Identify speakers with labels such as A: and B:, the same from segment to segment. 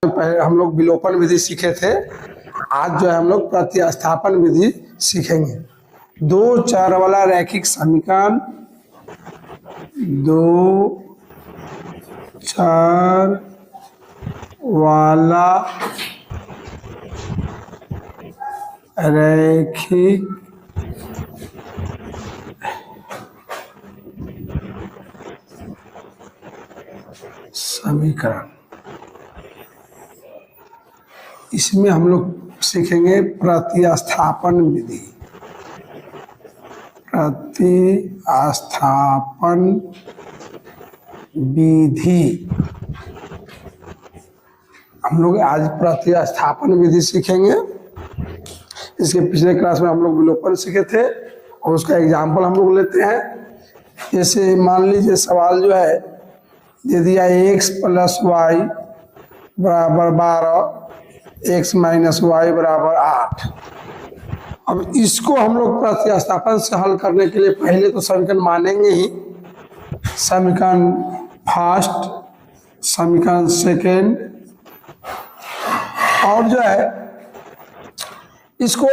A: पहले हम लोग विलोपन विधि सीखे थे। आज जो है हम लोग प्रतिस्थापन विधि सीखेंगे। दो चर वाला रैखिक समीकरण, दो चर वाला रैखिक समीकरण, इसमें हम लोग सीखेंगे प्रतिस्थापन विधि। प्रतिस्थापन विधि हम लोग आज प्रतिस्थापन विधि सीखेंगे। इसके पिछले क्लास में हम लोग विलोपन सीखे थे और उसका एग्जाम्पल हम लोग लेते हैं। जैसे मान लीजिए सवाल जो है दे दिया x प्लस वाई बराबर 12, x माइनस वाई बराबर 8। अब इसको हम लोग प्रतिस्थापन से हल करने के लिए पहले तो समीकरण मानेंगे ही, समीकरण फर्स्ट, समीकरण सेकेंड, और जो है इसको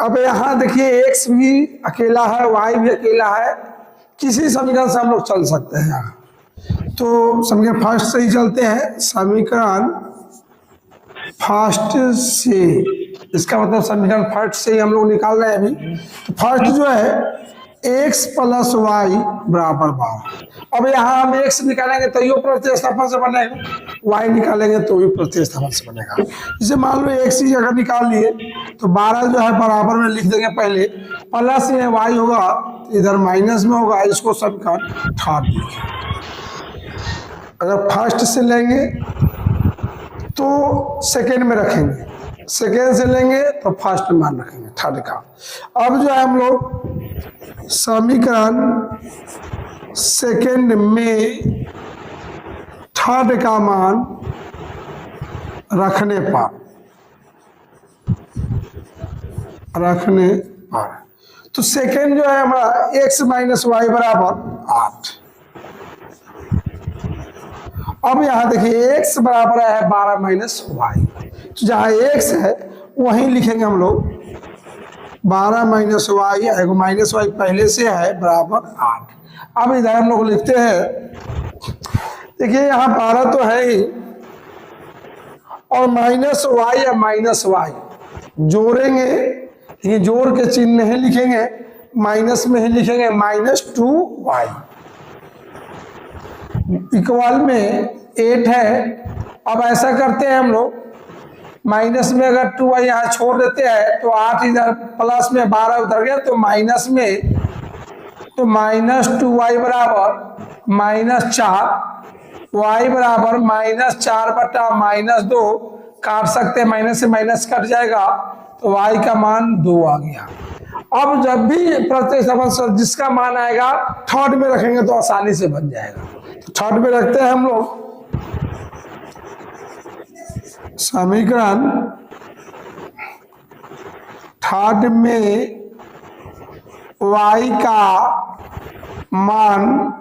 A: अब यहाँ देखिए x भी अकेला है, y भी अकेला है, किसी समीकरण से हम लोग चल सकते हैं। यहाँ तो समीकरण फर्स्ट से ही चलते हैं। समीकरण फर्स्ट से, इसका मतलब समीकरण फर्स्ट से ही हम लोग निकाल रहे हैं अभी। तो फर्स्ट जो है x प्लस वाई बराबर 12। अब यहाँ हम x निकालेंगे तो ये प्रतिस्थापन से बनेगा, y निकालेंगे तो भी प्रतिस्थापन से बनेगा। इसे मान लो x ही अगर निकाल लिए तो 12 जो है बराबर में लिख देंगे, पहले प्लस ये y होगा इधर माइनस में होगा, इसको समीकरण थर्ड लिखेंगे। अगर फर्स्ट से लेंगे तो सेकेंड में रखेंगे, सेकेंड से लेंगे तो फर्स्ट में मान रखेंगे थर्ड का। अब जो है हम लोग समीकरण सेकेंड में थर्ड का मान रखने पर तो सेकेंड जो है हमारा x माइनस वाई बराबर 8। अब यहाँ देखिए x बराबर है 12 माइनस वाई, तो जहाँ x है वहीं लिखेंगे हम लोग 12 माइनस वाई, माइनस वाई पहले से है बराबर 8। अब इधर हम लोग लिखते हैं, देखिए यहाँ 12 तो है ही और माइनस वाई या माइनस वाई जोड़ेंगे, ये जोड़ के चिन्ह नहीं लिखेंगे, माइनस में ही लिखेंगे -2y इक्वल में 8 है। अब ऐसा करते हैं हम लोग, माइनस में अगर 2y यहाँ छोड़ देते हैं तो 8 इधर प्लस में 12 उधर गया तो माइनस में, तो -2y बराबर -4, y बराबर -4 बटा -2, काट सकते हैं, माइनस से माइनस कट जाएगा तो y का मान 2 आ गया। अब जब भी प्रतिस्थापन जिसका मान आएगा थर्ड में रखेंगे तो आसानी से बन जाएगा। तो थर्ड में रखते हैं हम लोग समीकरण थर्ड में y का मान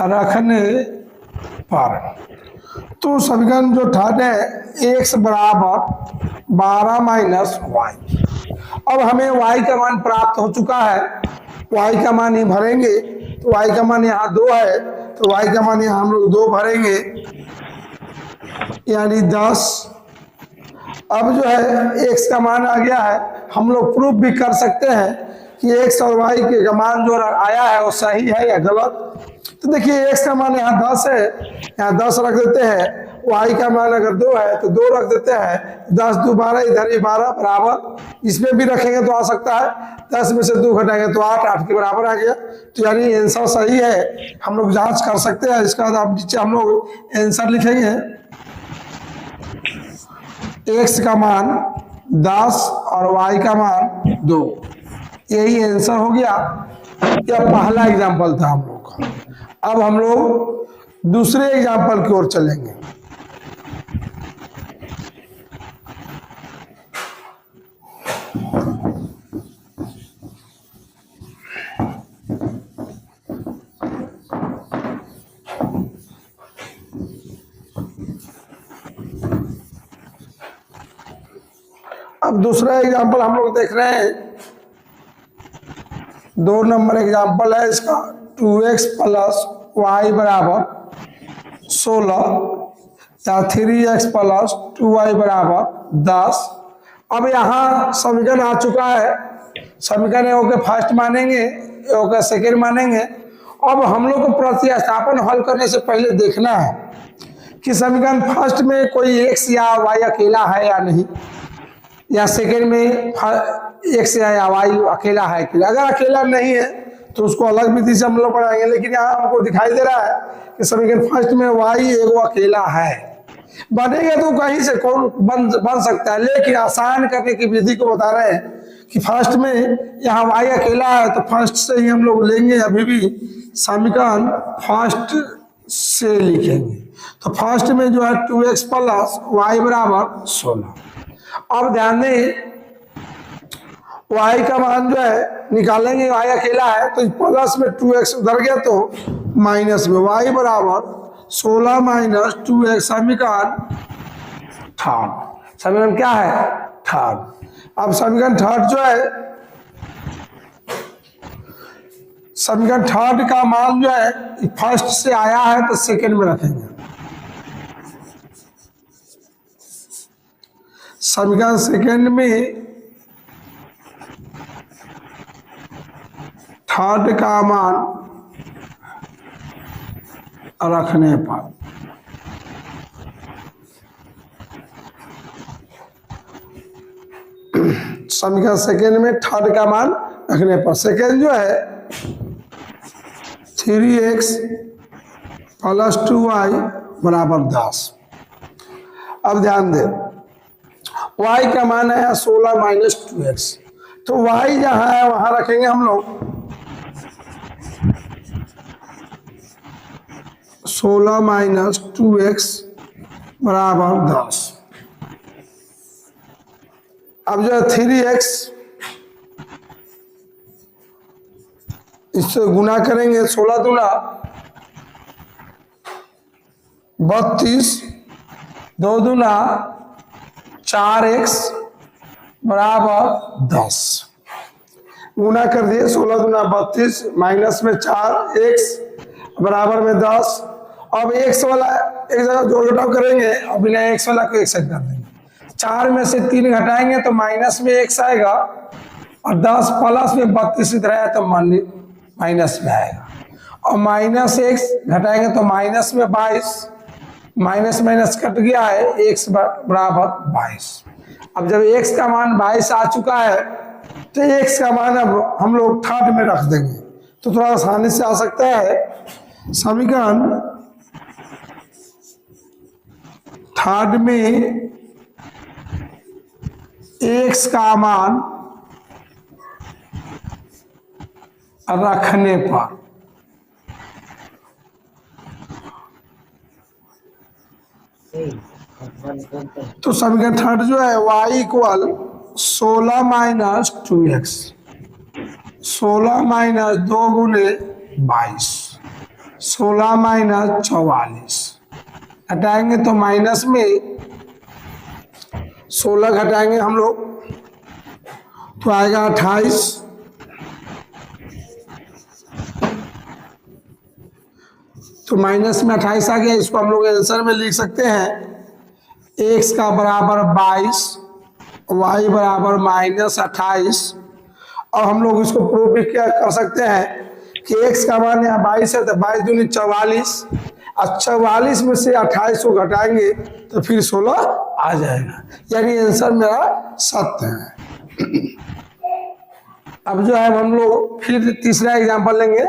A: रखने पर, तो समीकरण जो थर्ड है x बराबर 12 माइनस वाई। अब हमें y का मान प्राप्त हो चुका है, y का मान ही भरेंगे, तो y का मान यहाँ 2 है तो y का मान यहाँ हम लोग 2 भरेंगे यानी 10। अब जो है x का मान आ गया है, हम लोग प्रूफ भी कर सकते हैं कि x और y के मान जो आया है वो सही है या गलत। तो देखिए x का मान यहाँ 10 है, यहाँ 10 रख देते हैं, y का मान अगर 2 है तो 2 रख देते हैं, 10 2 12, इधर भी 12 बराबर, इसमें भी रखेंगे तो आ सकता है, 10 में से 2 घटाएंगे तो 8, 8 के बराबर आ गया। तो यानी आंसर सही है, हम लोग जांच कर सकते हैं। इसका बाद आप नीचे हम लोग आंसर लिखेंगे, x का मान 10 और y का मान 2, यही आंसर हो गया। यह पहला एग्जाम्पल था हम लोग का। अब हम लोग दूसरे एग्जाम्पल की ओर चलेंगे। अब दूसरा एग्जांपल हम लोग देख रहे हैं, 2 नंबर एग्जांपल है इसका। 2x प्लस वाई बराबर 16 या 3x प्लस 2y बराबर 10। अब यहाँ समीकरण आ चुका है, समीकरण ए के फर्स्ट मानेंगे, ए के सेकेंड मानेंगे। अब हम लोग को प्रतिस्थापन हल करने से पहले देखना है कि समीकरण फर्स्ट में कोई x या y अकेला है या नहीं, या सेकेंड में x या y अकेला है कि अगर अकेला नहीं है तो उसको अलग विधि से हम लोग पढ़ाएंगे। लेकिन यहाँ हमको दिखाई दे रहा है कि समीकरण फर्स्ट में y एगो अकेला है। बनेगा तो कहीं से कौन बन सकता है, लेकिन आसान करने की विधि को बता रहे हैं कि फर्स्ट में यहाँ y अकेला है तो फर्स्ट से ही हम लोग लेंगे, अभी भी समीकरण फर्स्ट से लिखेंगे। तो फर्स्ट में जो है 2x प्लस वाई बराबर 16। अब ध्यान दें y का मान जो है निकालेंगे, y अकेला है तो प्लस में 2x उधर गया तो माइनस में y बराबर 16 माइनस 2x, समीकरण थर्ड। समीकरण क्या है? थर्ड। अब समीकरण थर्ड जो है, समीकरण थर्ड का मान जो है फर्स्ट से आया है तो सेकंड में रखेंगे। समीकरण सेकंड में थर्ड का मान रखने पर समीकरण सेकंड में थर्ड का मान रखने पर सेकंड जो है 3x प्लस 2y बराबर 10। अब ध्यान दें y का मान है 16 माइनस 2x, तो y जहां है वहां रखेंगे हम लोग 16 माइनस 2x बराबर 10। अब जो 3x इससे गुना करेंगे, 16 दूना 32, 2 दूना 4x बराबर 10। गुना कर दिए, 16 दूना 32 माइनस में 4x बराबर में 10। अब x वाला एक जगह जोड़ घटाव करेंगे और बिना x वाला को एक साइड कर देंगे। 4 में से 3 घटाएंगे तो माइनस में x आएगा, और 10 प्लस में 32 इधर आया तो माइनस में आएगा, और माइनस x घटाएंगे तो माइनस में 22, माइनस माइनस कट गया है, x बराबर 22। अब जब x का मान 22 आ चुका है तो x का मान अब हम लोग थर्ड में रख देंगे, तो थोड़ा आसानी से आ सकता है। समीकरण थर्ड में x का मान रखने पर तो समीकरण थर्ड जो है y equal 16 minus 2x, 16 minus 2 गुने 22, 16 माइनस 44 हटाएंगे तो माइनस में 16 घटाएंगे हम लोग तो आएगा 28, तो माइनस में 28 आ गया। इसको हम लोग आंसर में लिख सकते हैं x का बराबर 22, y बराबर माइनस 28। और हम लोग इसको प्रूव भी क्या कर सकते हैं कि x का मान यहाँ 22 है तो 22 दूनी 44, और 44 में से 28 को घटाएंगे तो फिर 16 आ जाएगा, यानी आंसर मेरा सत्य है। अब जो है हम लोग फिर तीसरा एग्जांपल लेंगे।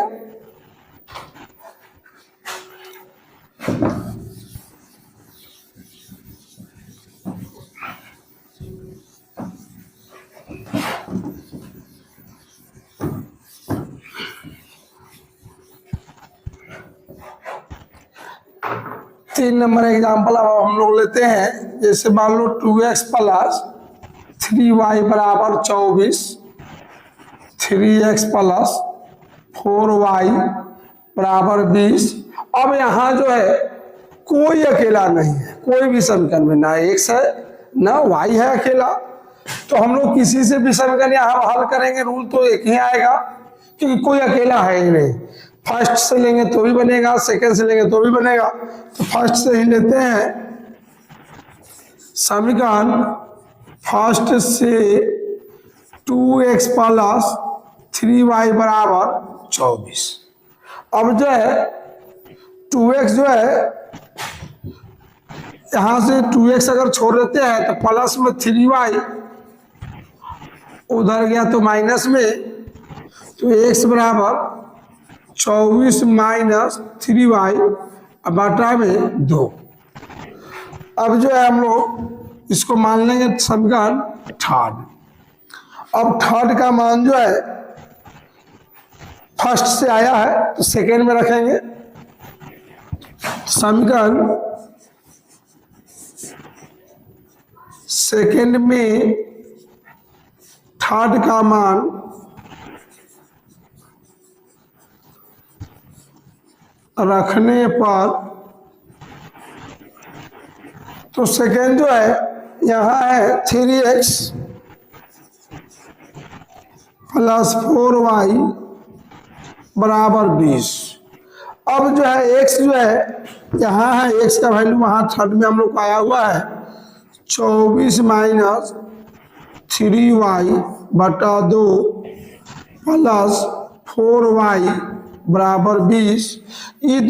A: तीन नंबर एग्जांपल अब हम लोग लेते हैं। जैसे मान लो 2x प्लस 3y बराबर 24, 3x प्लस 4y बराबर 20। अब यहाँ जो है कोई अकेला नहीं है, कोई भी समीकरण में ना x है ना y है अकेला, तो हम लोग किसी से भी समीकरण यहाँ हल करेंगे रूल तो एक ही आएगा, क्योंकि कोई अकेला है ही नहीं। फर्स्ट से लेंगे तो भी बनेगा, सेकंड से लेंगे तो भी बनेगा। तो फर्स्ट से ही लेते हैं समीकरण। फर्स्ट से 2x प्लस 3y बराबर 24। अब जो है 2x जो है यहां से 2x अगर छोड़ देते हैं तो प्लस में 3y उधर गया तो माइनस में, तो x बराबर 24 माइनस 3y बटा में 2। अब जो है हम लोग इसको मान लेंगे समीकरण थर्ड। अब थर्ड का मान जो है फर्स्ट से आया है तो सेकेंड में रखेंगे। समीकरण सेकेंड में थर्ड का मान रखने पर, तो सेकेंड जो है यहाँ है 3x प्लस 4y बराबर 20। अब जो है x जो है यहाँ है, x का वैल्यू वहाँ थर्ड में हम लोग को आया हुआ है 24 माइनस 3y बटा 2 प्लस 4y बराबर 20। ये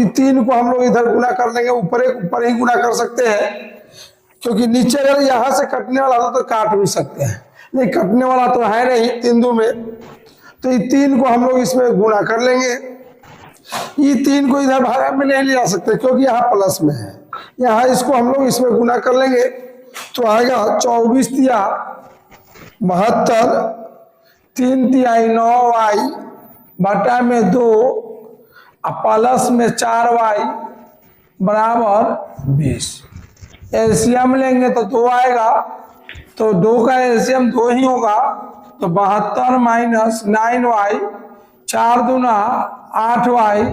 A: तीन को हम लोग इधर गुना कर देंगे, ऊपर ही गुना कर सकते हैं, क्योंकि नीचे अगर यहाँ से कटने वाला था तो काट भी सकते हैं, नहीं कटने वाला तो है नहीं तीन दो में। तो ये तीन को हम लोग इसमें गुना कर लेंगे। ये तीन को इधर भाग में नहीं ले जा सकते क्योंकि यहाँ प्लस में है, यहाँ इसको हम लोग इसमें गुना कर लेंगे तो आएगा 24 तिया 72, 3 तिहाई 9y बटा में 2 प्लस में 4y बराबर 20। एलसीएम लेंगे तो 2 आएगा, तो 2 का एलसीएम 2 ही होगा, तो 72 माइनस 9y 4 दूना 8y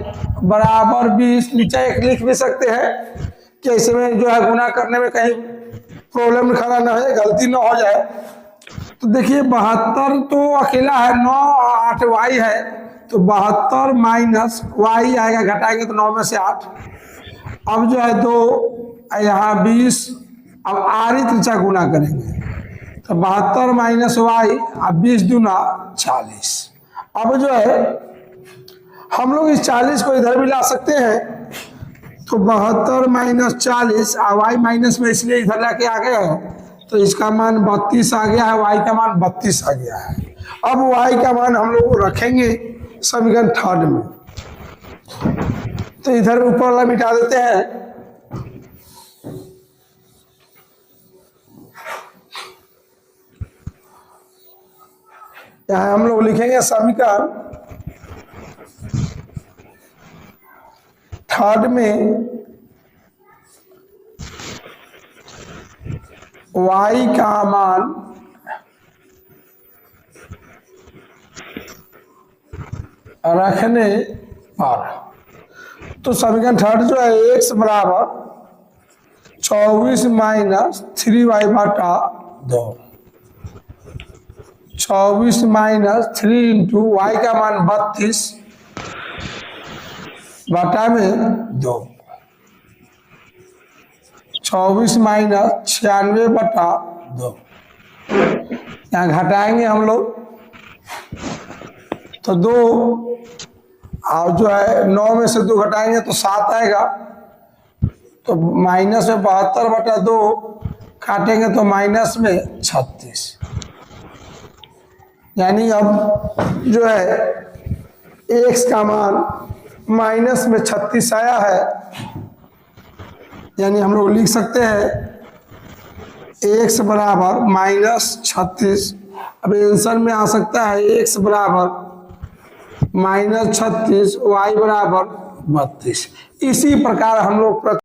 A: बराबर 20। नीचे एक लिख भी सकते हैं कि इसमें जो है गुना करने में कहीं प्रॉब्लम खड़ा ना है, गलती ना हो जाए। तो देखिए 72 तो अकेला है, 9 8y है, तो 72 माइनस y आएगा, घटाएंगे तो 9 में से 8। अब जो है 2 यहाँ 20, अब आरी त्रिज्या गुना करेंगे तो 72 माइनस y, अब 20 दूना 40। अब जो है हम लोग इस 40 को इधर भी ला सकते हैं, तो 72 माइनस 40 y माइनस में इसलिए इधर लाके आ गया है, तो इसका मान 32 आ गया है, y का मान 32 आ गया है। अब y का मान हम लोग रखेंगे समीकरण थर्ड में, तो इधर ऊपर वाला मिटा देते हैं। यहाँ हम लोग लिखेंगे समीकरण थर्ड में y का मान रखने पर, तो समीकरण थर्ड जो है x बराबर 24 माइनस 3y बटा 2, 24 माइनस 3 इंटू y का मान 32 बटा में 2, 24 माइनस 96 बटा 2। यहाँ घटाएंगे हम लोग तो 2, और जो है 9 में से 2 घटाएंगे तो 7 आएगा, तो माइनस में 72 बटा 2 काटेंगे तो माइनस में 36। यानी अब जो है x का मान माइनस में 36 आया है, यानी हम लोग लिख सकते हैं x बराबर माइनस 36। अब आंसर में आ सकता है x बराबर माइनस 36, y बराबर 32। इसी प्रकार हम लोग